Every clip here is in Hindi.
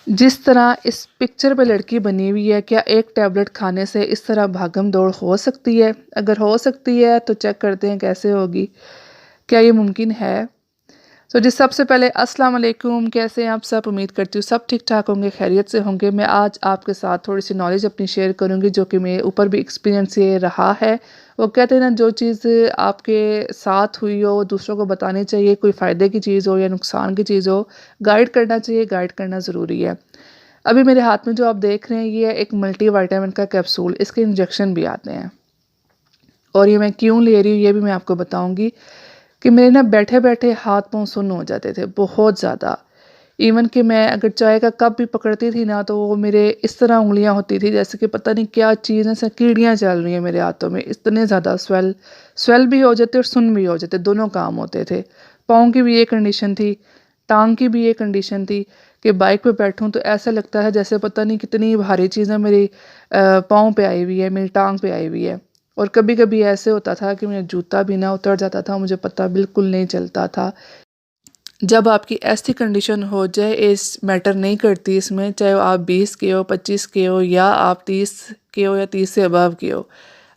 जिस तरह इस पिक्चर पे लड़की बनी हुई है, क्या एक टैबलेट खाने से इस तरह भागम दौड़ हो सकती है? अगर हो सकती है तो चेक करते हैं कैसे होगी, क्या ये मुमकिन है? जी, सबसे पहले अस्सलाम वालेकुम, कैसे हैं आप सब? उम्मीद करती हूँ सब ठीक-ठाक होंगे, खैरियत से होंगे। मैं आज आपके साथ थोड़ी-सी नॉलेज अपनी शेयर करूँगी जो कि मेरे ऊपर भी एक्सपीरियंस ये रहा है। वो कहते हैं ना, जो चीज़ आपके साथ हुई हो दूसरों को बतानी चाहिए, कोई फ़ायदे की चीज़ हो या नुकसान की चीज़ हो, गाइड करना चाहिए, गाइड करना ज़रूरी है। अभी मेरे हाथ में जो आप देख रहे हैं ये है एक मल्टीविटामिन का कैप्सूल, इसके इंजेक्शन भी आते हैं और ये मैं क्यों ले रही हूँ ये भी मैं आपको बताऊँगी। कि मेरे ना बैठे-बैठे हाथ-पाँव सुन्न हो जाते थे बहुत ज़्यादा। इवन कि मैं अगर चाय का कप भी पकड़ती थी ना तो वो मेरे इस तरह उँगलियाँ होती थी जैसे कि पता नहीं क्या चीज़ है, जैसे कीड़ियाँ चल रही हैं मेरे हाथों में। इतने ज़्यादा स्वेल स्वेल भी हो जाते और सुन्न भी हो जाते, दोनों काम होते थे। पाँव की भी ये कंडीशन थी, टाँग की भी ये कंडीशन थी कि बाइक पे बैठूँ तो ऐसा लगता है जैसे पता नहीं कितनी भारी चीज़ें मेरी पाँव पे आई हुई है, मेरी टाँग पे आई हुई है। और कभी-कभी ऐसे होता था कि मेरा जूता भी ना उतर जाता था, मुझे पता बिल्कुल नहीं चलता था। जब आपकी ऐसी कंडीशन हो जाए, एज मैटर नहीं करती इसमें, चाहे वो आप 20 के हो, 25 के हो या आप 30 के हो या 30 से अबव के हो।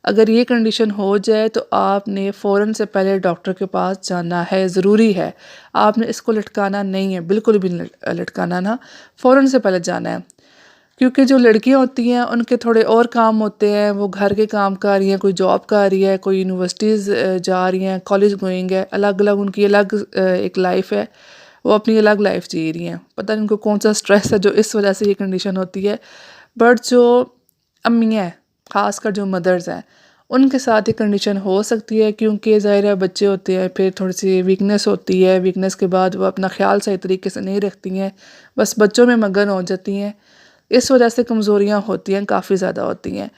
अगर ये कंडीशन हो जाए तो आपने फ़ौरन से पहले डॉक्टर के पास जाना है, ज़रूरी है। आपने इसको लटकाना नहीं है, बिल्कुल भी लटकाना ना, फ़ौरन से पहले जाना है। क्योंकि जो लड़कियां होती हैं उनके थोड़े और काम होते हैं, वो घर के काम कर रही हैं, कोई जॉब कर रही है, कोई यूनिवर्सिटीज़ जा रही हैं, कॉलेज गोइंग है, अलग अलग उनकी अलग एक लाइफ है, वो अपनी अलग लाइफ जी रही हैं। पता नहीं उनको कौन सा स्ट्रेस है जो इस वजह से ये कंडीशन होती है। बट जो अम्मियाँ हैं, ख़ासकर जो मदर्स हैं, उनके साथ ये कंडीशन हो सकती है क्योंकि ज़ाहिर है बच्चे होते हैं, फिर थोड़ी सी वीकनेस होती है, वीकनेस के बाद वो अपना ख्याल सही तरीके से नहीं रखती हैं, बस बच्चों में मगन हो जाती हैं। इस वजह से कमज़ोरियाँ होती हैं, काफ़ी ज़्यादा होती हैं।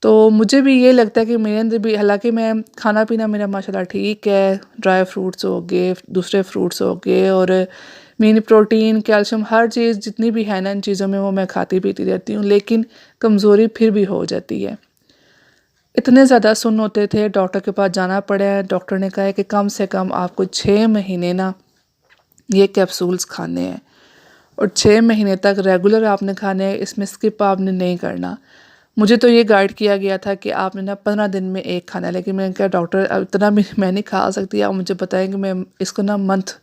तो मुझे भी ये लगता है कि मेरे अंदर भी, हालाँकि मैं खाना-पीना मेरा माशाल्लाह ठीक है, ड्राई फ्रूट्स हो गए, दूसरे फ्रूट्स हो गए और मेन प्रोटीन, कैल्शियम हर चीज़ जितनी भी है ना इन चीज़ों में वो मैं खाती-पीती रहती हूँ, लेकिन कमज़ोरी फिर भी हो जाती है। इतने ज़्यादा सुन्न होते थे, डॉक्टर के पास जाना पड़ा है, डॉक्टर ने कहा है कि कम से कम आपको 6 महीने ना ये कैप्सूल्स खाने हैं। और 6 महीने तक रेगुलर आपने खाने हैं, इसमें स्किप आपने नहीं करना। मुझे तो ये गाइड किया गया था कि आपने ना 15 दिन में 1 खाना है, लेकिन मैंने कहा डॉक्टर अब इतना भी मैं नहीं खा सकती, आप मुझे बताएँ कि मैं इसको ना मंथ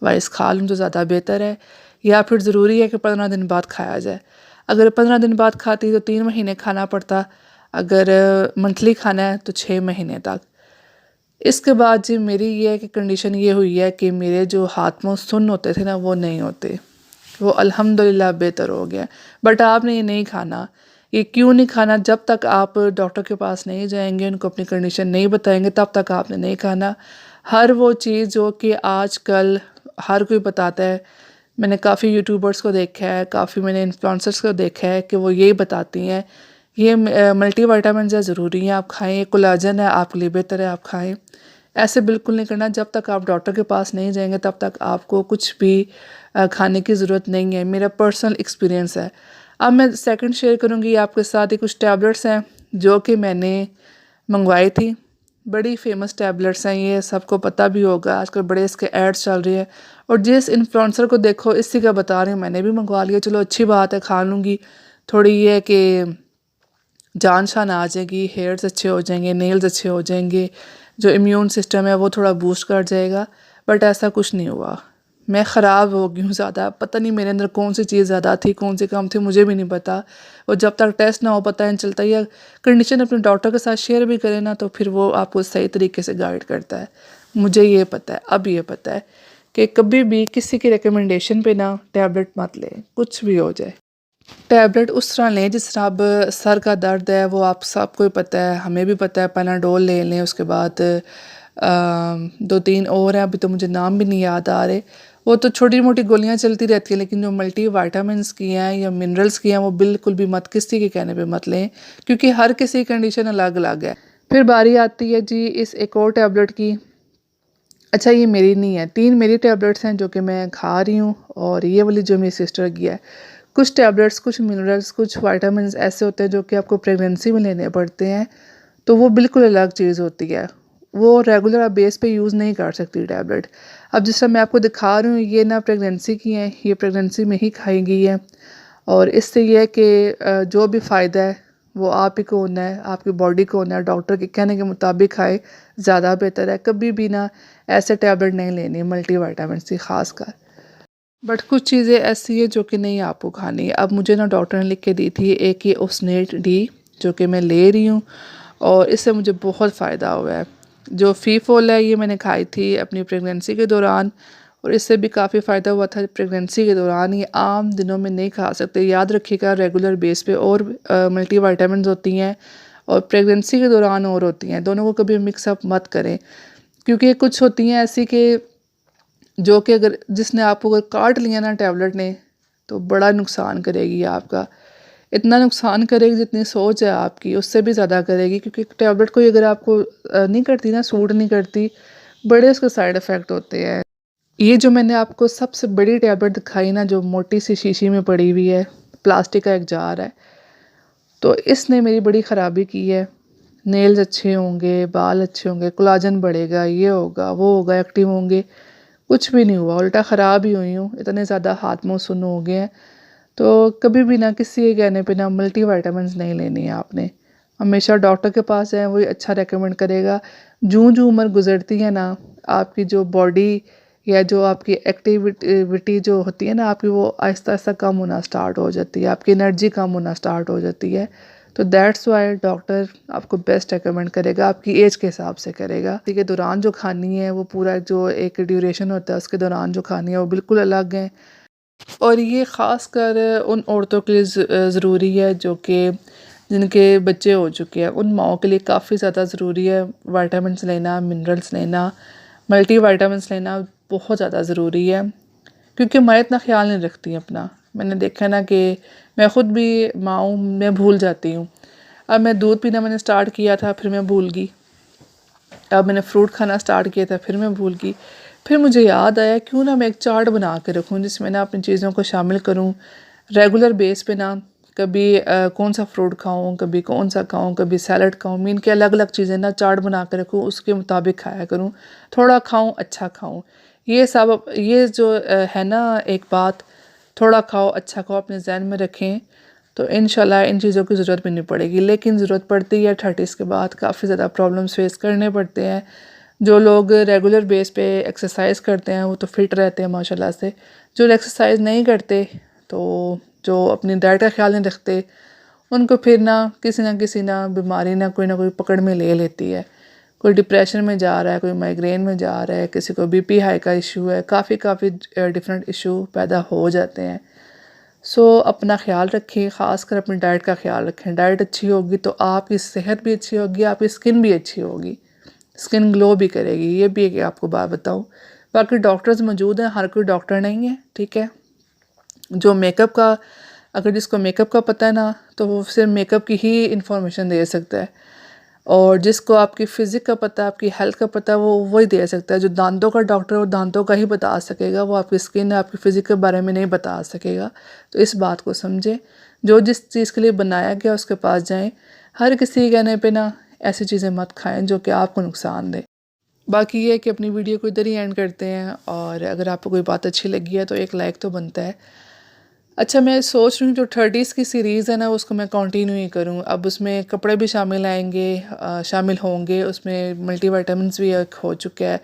वाइज़ खा लूँ तो ज़्यादा बेहतर है या फिर ज़रूरी है कि 15 दिन बाद खाया जाए। अगर 15 दिन बाद खाती तो 3 महीने खाना पड़ता, अगर मंथली खाना है तो 6 महीने तक। इसके बाद जी मेरी ये है कि कंडीशन ये हुई है कि मेरे जो हाथ-पाँव सुन्न होते थे ना वो नहीं होते। वो अल्हम्दुलिल्लाह बेहतर हो गया। बट आपने ये नहीं खाना। ये क्यों नहीं खाना? जब तक आप डॉक्टर के पास नहीं जाएँगे, उनको अपनी कंडीशन नहीं बताएँगे, तब तक आपने नहीं खाना। हर वो चीज़ जो कि आजकल हर कोई बताता है, मैंने काफ़ी यूट्यूबर्स को देखा है, काफ़ी मैंने इन्फ्लुएंसर्स को देखा है कि वो यही बताती हैं, ये मल्टीविटामिन्स है, ज़रूरी है आप खाएँ, ये कोलाजन है, आपके लिए बेहतर है, आप खाएँ। ऐसे बिल्कुल नहीं करना, जब तक आप डॉक्टर के पास नहीं जाएँगे तब तक आपको कुछ भी खाने की ज़रूरत नहीं है, मेरा पर्सनल एक्सपीरियंस है। अब मैं सेकंड शेयर करूँगी आपके साथ, ये कुछ टैबलेट्स हैं जो कि मैंने मंगवाई थी। बड़ी फ़ेमस टैबलेट्स हैं, ये सबको पता भी होगा, आजकल बड़े इसके एड्स चल रही है और जिस इन्फ्लुएंसर को देखो इसी का बता रही हूँ, मैंने भी मंगवा लिया, चलो अच्छी बात है, खा लूँगी। थोड़ी ये है कि जान-शान आ जाएगी, हेयर्स अच्छे हो जाएँगे, नेल्स अच्छे हो जाएँगे, जो इम्यून सिस्टम है वो थोड़ा बूस्ट कर जाएगा, बट ऐसा कुछ नहीं हुआ। मैं ख़राब हो गई हूँ ज़्यादा, पता नहीं मेरे अंदर कौन-सी चीज़ ज़्यादा थी, कौन-सी कम थी, मुझे भी नहीं पता। और जब तक टेस्ट ना हो पता नहीं चलता, या कंडीशन अपने डॉक्टर के साथ शेयर भी करें ना तो फिर वो आपको सही तरीके से गाइड करता है। मुझे ये पता है, अब ये पता है कि कभी भी किसी की रिकमेंडेशन पे ना टैबलेट मत लें, कुछ भी हो जाए। टैबलेट उस तरह लें जिस तरह अब सर का दर्द है, वो आप सबको ही पता है, हमें भी पता है, पैनाडोल ले लें, उसके बाद 2-3 और हैं, अभी तो मुझे नाम भी नहीं याद आ रहे। वो तो छोटी-मोटी गोलियाँ चलती रहती हैं, लेकिन जो मल्टीविटामिन्स की हैं या मिनरल्स की हैं वो बिल्कुल भी मत, किसी के कहने पे मत लें, क्योंकि हर किसी की कंडीशन अलग-अलग है। फिर बारी आती है जी इस एक और टैबलेट की। अच्छा, ये मेरी नहीं है, 3 मेरी टैबलेट्स हैं जो कि मैं खा रही हूँ और ये वाली जो मेरी सिस्टर की है। कुछ टैबलेट्स, कुछ मिनरल्स, कुछ विटामिन्स ऐसे होते हैं जो कि आपको प्रेगनेंसी में लेने पड़ते हैं, तो वो बिल्कुल अलग चीज़ होती है। वो रेगुलर बेस पे यूज़ नहीं कर सकती टैबलेट। अब जिस तरह मैं आपको दिखा रही हूँ ये ना प्रेगनेंसी की हैं, ये प्रेगनेंसी में ही खाई गई है और इससे ये है कि जो भी फ़ायदा है वो आप ही को होना है, आपकी बॉडी को होना है। डॉक्टर के कहने के मुताबिक खाए ज़्यादा बेहतर है। कभी भी ना ऐसे टैबलेट नहीं लेनी मल्टीविटामिन की ख़ास कर। बट कुछ चीज़ें ऐसी है जो कि नहीं आपको खानी है। अब मुझे ना डॉक्टर ने लिख के दी थी एक ये ओसनेट डी जो कि मैं ले रही हूँ और इससे मुझे बहुत फ़ायदा हुआ है। जो फ़ीफोल है ये मैंने खाई थी अपनी प्रेगनेंसी के दौरान और इससे भी काफ़ी फ़ायदा हुआ था प्रेगनेंसी के दौरान। ये आम दिनों में नहीं खा सकते, याद रखिएगा रेगुलर बेस पे। और मल्टीविटामिन्स होती हैं और प्रेगनेंसी के दौरान और होती हैं, दोनों को कभी मिक्सअप मत करें क्योंकि कुछ होती हैं ऐसी कि जो कि अगर जिसने आपको अगर काट लिया ना टैबलेट ने तो बड़ा नुकसान करेगी आपका। इतना नुकसान करेगी जितनी सोच है आपकी उससे भी ज़्यादा करेगी क्योंकि टैबलेट कोई अगर आपको नहीं करती ना, सूट नहीं करती, बड़े उसके साइड इफ़ेक्ट होते हैं। ये जो मैंने आपको सबसे बड़ी टैबलेट दिखाई ना जो मोटी सी शीशी में पड़ी हुई है, प्लास्टिक का एक जार है, तो इसने मेरी बड़ी ख़राबी की है। नेल्स अच्छे होंगे, बाल अच्छे होंगे, कोलाजन बढ़ेगा, ये होगा वो होगा, एक्टिव होंगे, कुछ भी नहीं हुआ, उल्टा ख़राब ही हुई हूँ। इतने ज़्यादा हाथ मुँह सुन्न हो गए हैं। तो कभी भी ना किसी के कहने पे ना मल्टीविटामिन्स नहीं लेनी है आपने। हमेशा डॉक्टर के पास जाएँ, वही अच्छा रेकमेंड करेगा। जूँ-जूँ उम्र गुज़रती है ना, आपकी जो बॉडी या जो आपकी विटी जो होती है ना आपकी, वो आहिस्ता-आहिस्ता कम होना स्टार्ट हो जाती है, आपकी एनर्जी कम होना स्टार्ट हो जाती है। तो दैट्स व्हाई डॉक्टर आपको बेस्ट रिकमेंड करेगा, आपकी एज के हिसाब से करेगा। ठीक है, दौरान जो खानी है वो पूरा जो एक ड्यूरेशन होता है उसके दौरान जो खानी है वो बिल्कुल अलग है। और ये ख़ास कर उन औरतों के लिए ज़रूरी है जो कि जिनके बच्चे हो चुके हैं, उन माओं के लिए काफ़ी ज़्यादा ज़रूरी है विटामिन्स लेना, मिनरल्स लेना, मल्टीविटामिन्स लेना बहुत ज़्यादा ज़रूरी है क्योंकि मैं इतना ख़्याल नहीं रखती अपना। मैंने देखा ना कि मैं ख़ुद भी माँ हूँ, मैं भूल जाती हूँ। अब मैं दूध पीना मैंने स्टार्ट किया था फिर मैं भूल गई। अब मैंने फ्रूट खाना स्टार्ट किया था फिर मैं भूल गई। फिर मुझे याद आया क्यों ना मैं एक चार्ट बना के रखूँ जिसमें ना अपनी चीज़ों को शामिल करूँ रेगुलर बेस पे ना। कभी कौन सा फ्रूट खाऊँ, कभी कौन सा खाऊँ, कभी सैलड खाऊँ, मीन के अलग अलग चीज़ें ना चार्ट बना के रखूँ, उसके मुताबिक खाया करूँ। थोड़ा खाऊँ अच्छा खाऊँ, ये सब ये जो है ना एक बात, थोड़ा खाओ अच्छा खाओ अपने जहन में रखें तो इंशाल्लाह इन चीज़ों की ज़रूरत भी नहीं पड़ेगी। लेकिन ज़रूरत पड़ती है 30s के बाद, काफ़ी ज़्यादा प्रॉब्लम्स फेस करने पड़ते हैं। जो लोग रेगुलर बेस पे एक्सरसाइज करते हैं वो तो फिट रहते हैं माशाल्लाह से। जो एक्सरसाइज नहीं करते तो जो अपनी डाइट का ख्याल नहीं रखते उनको फिर ना किसी ना बीमारी ना कोई पकड़ में ले लेती है। कोई डिप्रेशन में जा रहा है, कोई माइग्रेन में जा रहा है, किसी को बीपी हाई का इशू है, काफ़ी डिफरेंट इशू पैदा हो जाते हैं। सो अपना ख्याल रखें, ख़ासकर अपनी डाइट का ख्याल रखें। डाइट अच्छी होगी तो आपकी सेहत भी अच्छी होगी, आपकी स्किन भी अच्छी होगी, स्किन ग्लो भी करेगी। ये भी एक आपको बात बताऊँ। बाकी डॉक्टर्स मौजूद हैं, हर कोई डॉक्टर नहीं है, ठीक है। जो मेकअप का, अगर जिसको मेकअप का पता है ना तो वो सिर्फ मेकअप की ही इंफॉर्मेशन दे सकता है और जिसको आपकी फ़िज़िक का पता है, आपकी हेल्थ का पता है, वो वही दे सकता है। जो दांतों का डॉक्टर है वो दांतों का ही बता सकेगा, वो आपकी स्किन आपकी फ़िज़िक के बारे में नहीं बता सकेगा। तो इस बात को समझें, जो जिस चीज़ के लिए बनाया गया उसके पास जाएं। हर किसी के कहने पे ना ऐसी चीज़ें मत खाएं जो कि आपको नुकसान दे। बाकी ये है कि अपनी वीडियो को इधर ही एंड करते हैं और अगर आपको कोई बात अच्छी लगी है तो एक लाइक तो बनता है। अच्छा, मैं सोच रही हूँ जो 30s की सीरीज़ है ना उसको मैं कंटिन्यू ही करूँ। अब उसमें कपड़े भी शामिल आएंगे, शामिल होंगे, उसमें मल्टीविटामिन्स भी एक हो चुका है।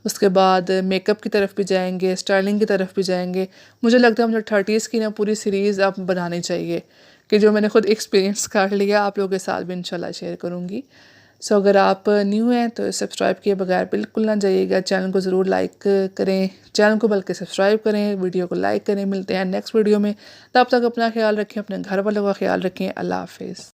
उसके बाद मेकअप की तरफ भी जाएंगे, स्टाइलिंग की तरफ भी जाएंगे। मुझे लगता है मुझे 30s की ना पूरी सीरीज़ अब बनानी चाहिए कि जो मैंने खुद एक्सपीरियंस कर लिया आप लोगों के साथ भी इंशाल्लाह शेयर करूँगी। सो अगर आप न्यू हैं तो सब्सक्राइब किए बगैर बिल्कुल ना जाइएगा, चैनल को ज़रूर लाइक करें, चैनल को बल्कि सब्सक्राइब करें, वीडियो को लाइक करें। मिलते हैं नेक्स्ट वीडियो में, तब तक अपना ख्याल रखें, अपने घर वालों का ख्याल रखें। अल्लाह हाफिज़।